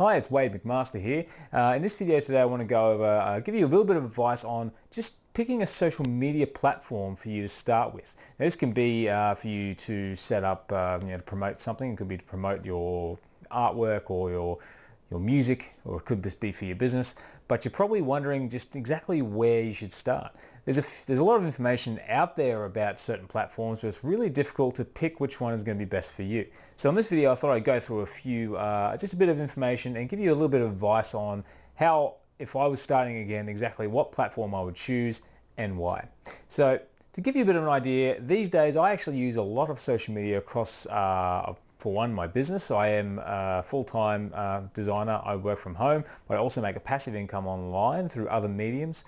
Hi, it's Wade McMaster here. In this video today I want to go over, give you a little bit of advice on just picking a social media platform for you to start with. Now, this can be for you to set up, to promote something. It could be to promote your artwork or your music, or it could just be for your business. But you're probably wondering just exactly where you should start. There's a lot of information out there about certain platforms, but it's really difficult to pick which one is going to be best for you. So in this video, I thought I'd go through a few, just a bit of information and give you a little bit of advice on how, if I was starting again, exactly what platform I would choose and why. So to give you a bit of an idea, these days I actually use a lot of social media across for one, my business. I am a full-time designer. I work from home, but I also make a passive income online through other mediums.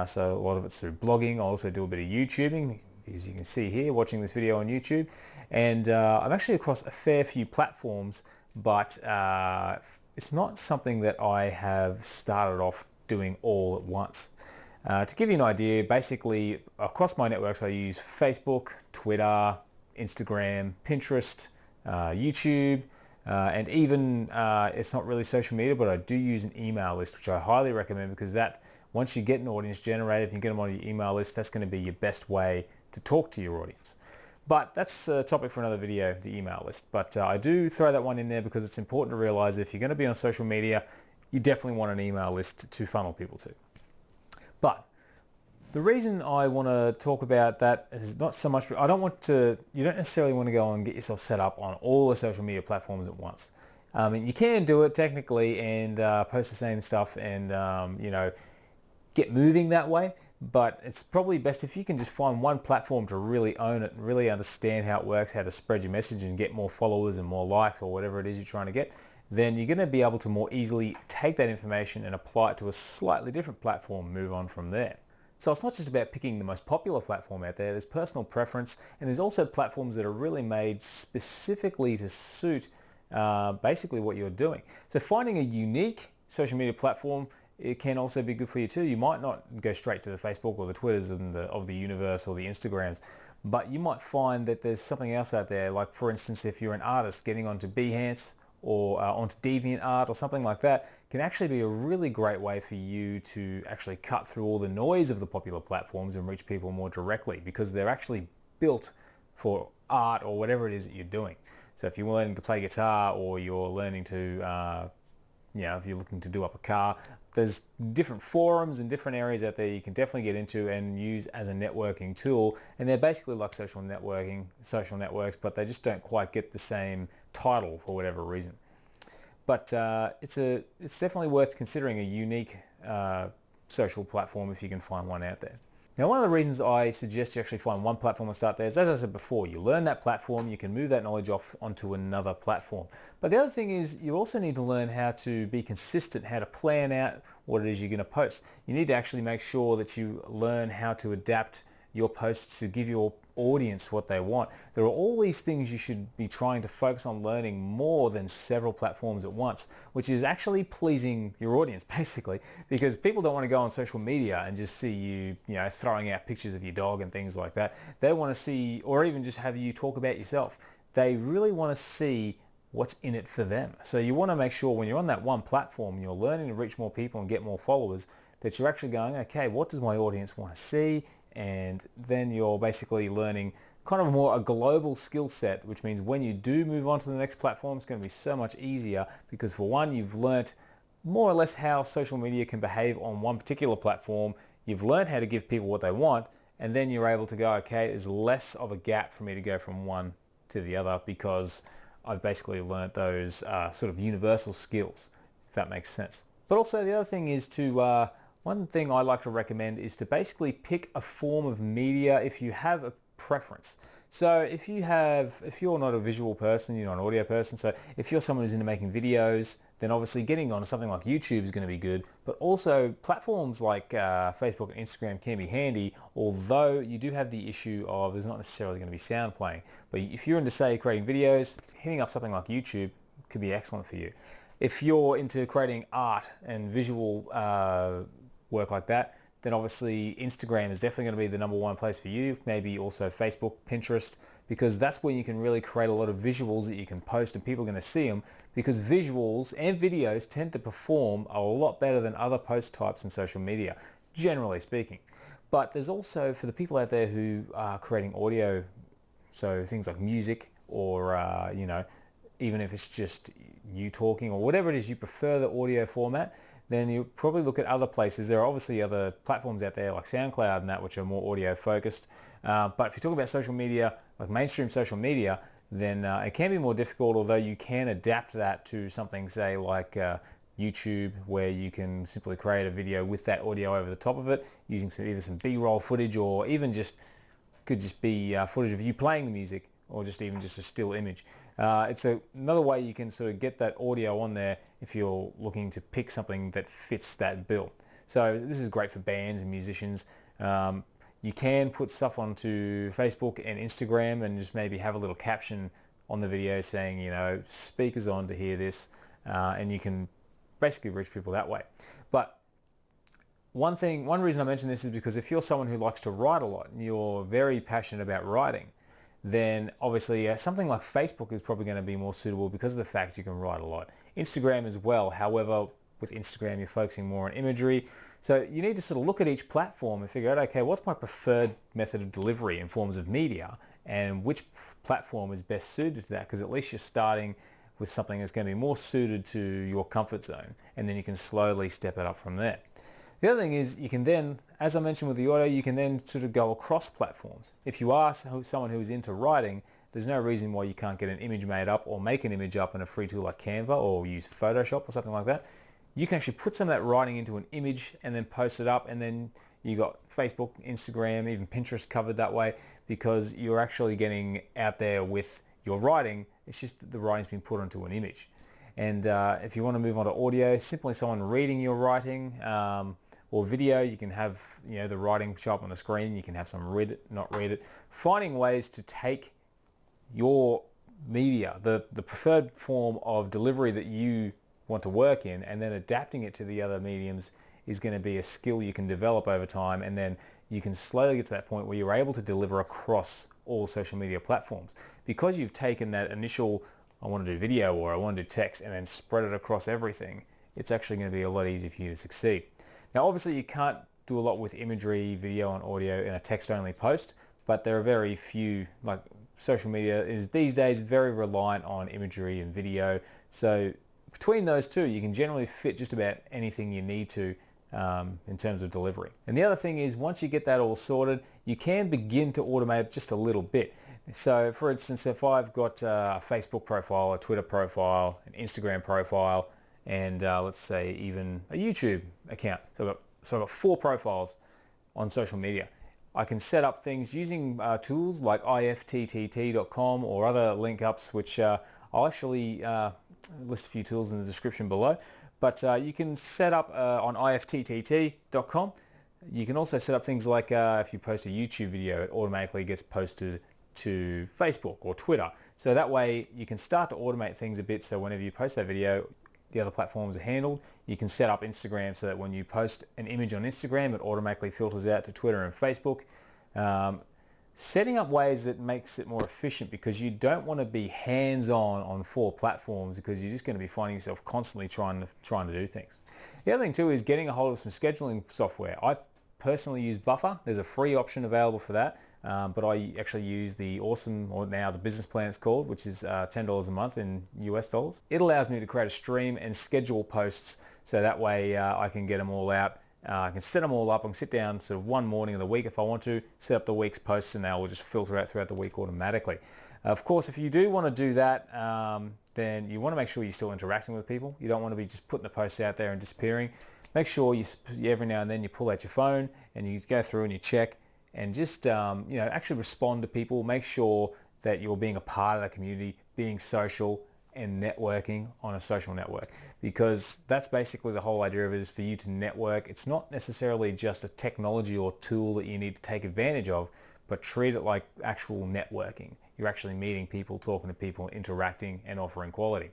So a lot of it's through blogging. I also do a bit of YouTubing, as you can see here, watching this video on YouTube. And I'm actually across a fair few platforms, but it's not something that I have started off doing all at once. To give you an idea, basically across my networks I use Facebook, Twitter, Instagram, Pinterest, YouTube, and even it's not really social media, but I do use an email list, which I highly recommend, because that, once you get an audience generated, if you get them on your email list, that's going to be your best way to talk to your audience. But that's a topic for another video, the email list. But I do throw that one in there because it's important to realize if you're going to be on social media, you definitely want an email list to funnel people to. But the reason I want to talk about that is not so much, you don't necessarily want to go and get yourself set up on all the social media platforms at once. You can do it technically and post the same stuff and, get moving that way, but it's probably best if you can just find one platform to really own it and really understand how it works, how to spread your message and get more followers and more likes or whatever it is you're trying to get. Then you're going to be able to more easily take that information and apply it to a slightly different platform, move on from there. So it's not just about picking the most popular platform out there. There's personal preference, and there's also platforms that are really made specifically to suit basically what you're doing. So finding a unique social media platform, it can also be good for you too. You might not go straight to the Facebook or the Twitters of the universe or the Instagrams, but you might find that there's something else out there. Like, for instance, if you're an artist, getting onto Behance or onto DeviantArt or something like that can actually be a really great way for you to actually cut through all the noise of the popular platforms and reach people more directly, because they're actually built for art or whatever it is that you're doing. So if you're learning to play guitar, or you're learning to, if you're looking to do up a car, there's different forums and different areas out there you can definitely get into and use as a networking tool. And they're basically like social networks, but they just don't quite get the same title for whatever reason. But it's definitely worth considering a unique social platform if you can find one out there. Now, one of the reasons I suggest you actually find one platform and start there is, as I said before, you learn that platform, you can move that knowledge off onto another platform. But the other thing is, you also need to learn how to be consistent, how to plan out what it is you're going to post. You need to actually make sure that you learn how to adapt your posts to give your audience what they want. There are all these things you should be trying to focus on learning more than several platforms at once, which is actually pleasing your audience basically, because people don't want to go on social media and just see you, throwing out pictures of your dog and things like that. They want to see, or even just have you talk about yourself. They really want to see what's in it for them. So you want to make sure when you're on that one platform, you're learning to reach more people and get more followers, that you're actually going, okay, what does my audience want to see? And then you're basically learning kind of a global skill set, which means when you do move on to the next platform, it's going to be so much easier, because for one, you've learnt more or less how social media can behave on one particular platform. You've learned how to give people what they want, and then you're able to go, okay, there's less of a gap for me to go from one to the other, because I've basically learnt those sort of universal skills, if that makes sense. But also the other thing is to one thing I like to recommend is to basically pick a form of media if you have a preference. So if you're not a visual person, you're not an audio person, so if you're someone who's into making videos, then obviously getting on something like YouTube is going to be good. But also platforms like Facebook and Instagram can be handy, although you do have the issue of there's not necessarily going to be sound playing. But if you're into, say, creating videos, hitting up something like YouTube could be excellent for you. If you're into creating art and visual work like that, then obviously Instagram is definitely going to be the number one place for you. Maybe also Facebook, Pinterest, because that's where you can really create a lot of visuals that you can post and people are going to see them, because visuals and videos tend to perform a lot better than other post types in social media, generally speaking. But there's also, for the people out there who are creating audio, so things like music or, even if it's just you talking or whatever it is you prefer the audio format, then you probably look at other places. There are obviously other platforms out there like SoundCloud and that, which are more audio focused. But if you're talking about social media, like mainstream social media, then it can be more difficult, although you can adapt that to something, say, like YouTube, where you can simply create a video with that audio over the top of it, using either some B-roll footage or even could just be footage of you playing the music, or just even just a still image. It's another way you can sort of get that audio on there if you're looking to pick something that fits that bill. So this is great for bands and musicians. You can put stuff onto Facebook and Instagram and just maybe have a little caption on the video saying, speakers on to hear this, and you can basically reach people that way. But one reason I mention this is because if you're someone who likes to write a lot and you're very passionate about writing, then obviously something like Facebook is probably going to be more suitable because of the fact you can write a lot. Instagram as well. However, with Instagram, you're focusing more on imagery. So you need to sort of look at each platform and figure out, okay, what's my preferred method of delivery in forms of media, and which platform is best suited to that? Because at least you're starting with something that's going to be more suited to your comfort zone, and then you can slowly step it up from there. The other thing is you can then, as I mentioned with the audio, you can then sort of go across platforms. If you are someone who is into writing, there's no reason why you can't get an image made up or make an image up in a free tool like Canva or use Photoshop or something like that. You can actually put some of that writing into an image and then post it up, and then you got Facebook, Instagram, even Pinterest covered that way, because you're actually getting out there with your writing. It's just that the writing's been put onto an image. And if you want to move on to audio, simply someone reading your writing, or video, you can have the writing show up on the screen. You can have some read it, not read it. Finding ways to take your media, the preferred form of delivery that you want to work in, and then adapting it to the other mediums is going to be a skill you can develop over time, and then you can slowly get to that point where you're able to deliver across all social media platforms. Because you've taken that initial, I want to do video or I want to do text, and then spread it across everything, it's actually going to be a lot easier for you to succeed. Now obviously you can't do a lot with imagery, video and audio in a text-only post, but there are very few, like social media is these days very reliant on imagery and video. So between those two, you can generally fit just about anything you need to in terms of delivery. And the other thing is, once you get that all sorted, you can begin to automate just a little bit. So for instance, if I've got a Facebook profile, a Twitter profile, an Instagram profile, and let's say even a YouTube account. So I've got 4 profiles on social media. I can set up things using tools like ifttt.com or other link ups, which I'll actually list a few tools in the description below. But you can set up on ifttt.com. You can also set up things like if you post a YouTube video, it automatically gets posted to Facebook or Twitter. So that way you can start to automate things a bit, so whenever you post that video, the other platforms are handled. You can set up Instagram so that when you post an image on Instagram, it automatically filters out to Twitter and Facebook. Setting up ways that makes it more efficient, because you don't want to be hands-on on 4 platforms, because you're just going to be finding yourself constantly trying to do things. The other thing too is getting a hold of some scheduling software. I personally use Buffer. There's a free option available for that, but I actually use the awesome, or now the business plan it's called, which is $10 a month in US dollars. It allows me to create a stream and schedule posts, so that way I can get them all out. I can set them all up. I can sit down sort of one morning of the week if I want to, set up the week's posts, and they will just filter out throughout the week automatically. Of course, if you do want to do that, then you want to make sure you're still interacting with people. You don't want to be just putting the posts out there and disappearing. Make sure you every now and then you pull out your phone and you go through and you check, and just actually respond to people. Make sure that you're being a part of the community, being social and networking on a social network, because that's basically the whole idea of it, is for you to network. It's not necessarily just a technology or tool that you need to take advantage of, but treat it like actual networking. You're actually meeting people, talking to people, interacting and offering quality.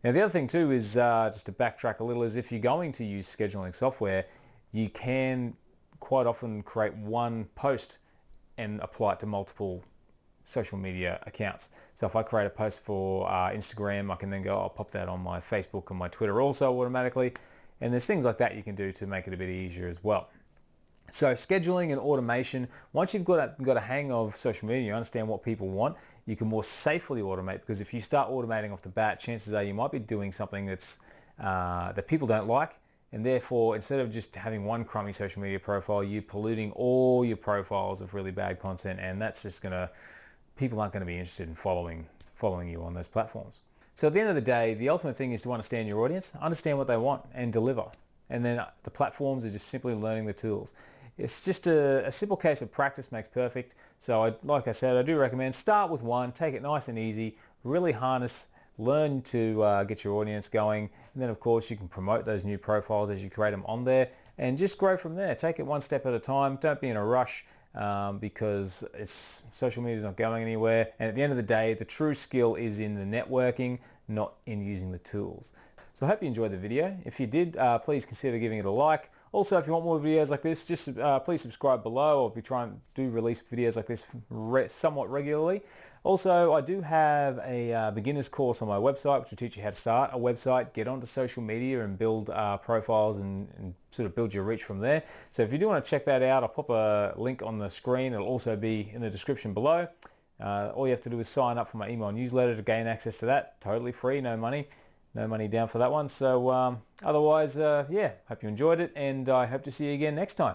Now the other thing too is, just to backtrack a little, is if you're going to use scheduling software, you can quite often create one post and apply it to multiple social media accounts. So if I create a post for Instagram, I can then go, I'll pop that on my Facebook and my Twitter also automatically. And there's things like that you can do to make it a bit easier as well. So scheduling and automation, once you've got a hang of social media, you understand what people want, you can more safely automate, because if you start automating off the bat, chances are you might be doing something that's that people don't like, and therefore instead of just having one crummy social media profile, you're polluting all your profiles of really bad content, and that's just people aren't going to be interested in following you on those platforms. So at the end of the day, the ultimate thing is to understand your audience, understand what they want, and deliver. And then the platforms are just simply learning the tools. It's just a simple case of practice makes perfect. So like I said, I do recommend start with one, take it nice and easy, really harness, learn to get your audience going. And then of course you can promote those new profiles as you create them on there, and just grow from there. Take it one step at a time. Don't be in a rush, because social media is not going anywhere. And at the end of the day, the true skill is in the networking, not in using the tools. So I hope you enjoyed the video. If you did, please consider giving it a like. Also, if you want more videos like this, just please subscribe below. I'll be trying to release videos like this somewhat regularly. Also, I do have a beginner's course on my website, which will teach you how to start a website, get onto social media and build profiles and sort of build your reach from there. So if you do want to check that out, I'll pop a link on the screen. It'll also be in the description below. All you have to do is sign up for my email newsletter to gain access to that. Totally free, no money. No money down for that one. So otherwise, yeah, hope you enjoyed it, and I hope to see you again next time.